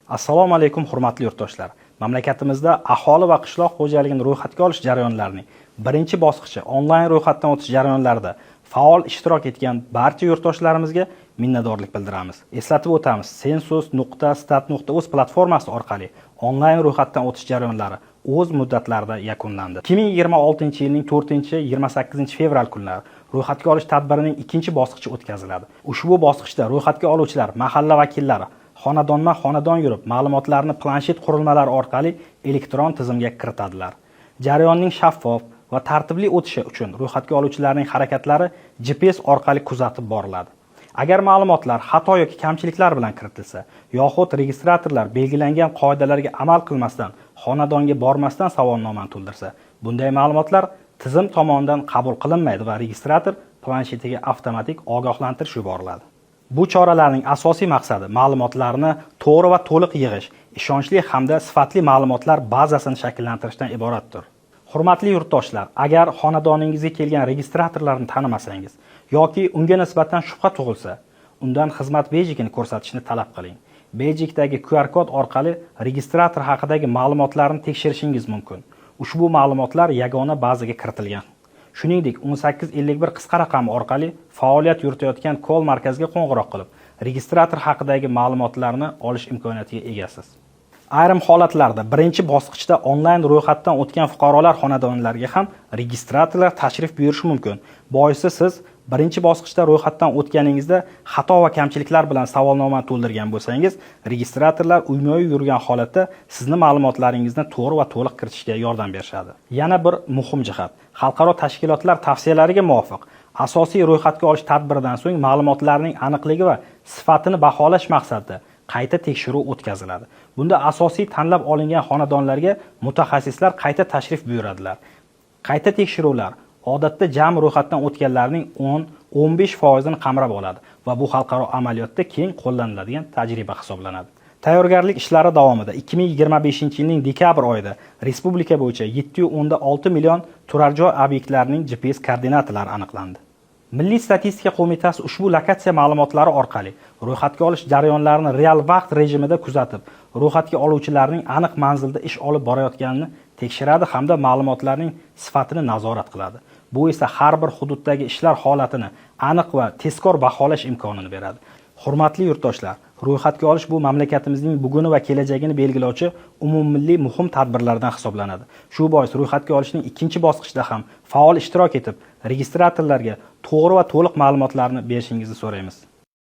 Assalomu alaykum hurmatli yurtdoshlar. Mamlakatimizda aholi va qishloq xo'jaligini ro'yxatga olish jarayonlarining birinchi bosqichi onlayn ro'yxatdan o'tish jarayonlarida faol ishtirok etgan barcha yurtdoshlarimizga minnatdorlik bildiramiz. Eslatib o'tamiz, census.stat.uz platformasi orqali onlayn ro'yxatdan o'tish jarayonlari o'z muddatlarida yakunlandi. 2026-yilning 4-28 fevral kunlari ro'yxatga olish tadbirining ikkinchi bosqichi o'tkaziladi. Ushbu bosqichda ro'yxatga oluvchilar mahalla vakillari xonadonma-xonadon yurib, ma'lumotlarni planshet qurilmalari orqali elektron tizimga kiritadilar. Jarayonning shaffof va tartibli o'tishi uchun ro'yxatga oluvchilarning harakatlari GPS orqali kuzatib boriladi. Agar ma'lumotlar xato yoki kamchiliklar bilan kiritilsa, yoxud registratorlar belgilangan qoidalarga amal qilmasdan, xonadonga bormasdan savolnomani to'ldirsa, bunday ma'lumotlar tizim tomonidan qabul qilinmaydi va registrator planshetiga avtomatik ogohlantirish yuboriladi. Bu choralarning asosiy maqsadi ma'lumotlarni to'g'ri va to'liq yig'ish, ishonchli hamda sifatli ma'lumotlar bazasini shakllantirishdan iboratdir. Hurmatli yurtdoshlar, agar xonadoningizga kelgan registratorlarni tanimasangiz yoki unga nisbatan shubha tug'ilsa, undan xizmat bejigini ko'rsatishni talab qiling. Bejikdagi QR kod orqali registrator haqidagi ma'lumotlarni tekshirishingiz mumkin. Ushbu ma'lumotlar yagona bazaga kiritilgan. Shuningdek, 1851 qisqa raqami orqali faoliyat yuritayotgan kol markaziga qo'ng'iroq qilib, registrator haqidagi ma'lumotlarni olish imkoniyatiga egasiz. Ayrim holatlarda birinchi bosqichda onlayn ro'yxatdan o'tgan fuqarolar xonadonlariga ham registratorlar tashrif buyurishi mumkin. Boisi siz birinchi bosqichda ro'yxatdan o'tganingizda xato va kamchiliklar bilan savolnomani to'ldirgan bo'lsangiz, registratorlar uyma-uy yurgan holatda sizni ma'lumotlaringizni to'g'ri va to'liq kiritishga yordam berishadi. Yana bir muhim jihat, xalqaro tashkilotlar tavsiyalariga muvofiq asosiy ro'yxatga olish tadbiridan so'ng ma'lumotlarning aniqligi va sifatini baholash maqsadida qayta tekshiruv o'tkaziladi. Bunda asosiy tanlab olingan xonadonlarga mutaxassislar qayta tashrif buyuradilar. Qayta tekshiruvlar odatda jami ro'yxatdan o'tganlarning 10-15% ni qamrab oladi va bu xalqaro amaliyotda keng qo'llaniladigan tajriba hisoblanadi. Tayyorgarlik ishlari davomida 2025-yilning dekabr oyida respublika bo'yicha 7.6 million turar joy obyektlarining GPS koordinatalari aniqlandi. Milliy statistika qo'mitasi ushbu lokatsiya ma'lumotlari orqali ro'yxatga olish jarayonlarini real vaqt rejimida kuzatib, ro'yxatga oluvchilarning aniq manzilda ish olib borayotganini tekshiradi hamda ma'lumotlarning sifatini nazorat qiladi. Bu esa har bir hududdagi ishlar holatini aniq va tezkor baholash imkonini beradi. Hurmatli yurtdoshlar, ro'yxatga olish bu mamlakatimizning buguni va kelajagini belgilovchi umummilliy muhim tadbirlardan hisoblanadi. Shu bois ro'yxatga olishning ikkinchi bosqichida ham faol ishtirok etib, registratorlarga to'g'ri va to'liq ma'lumotlarni berishingizni so'raymiz.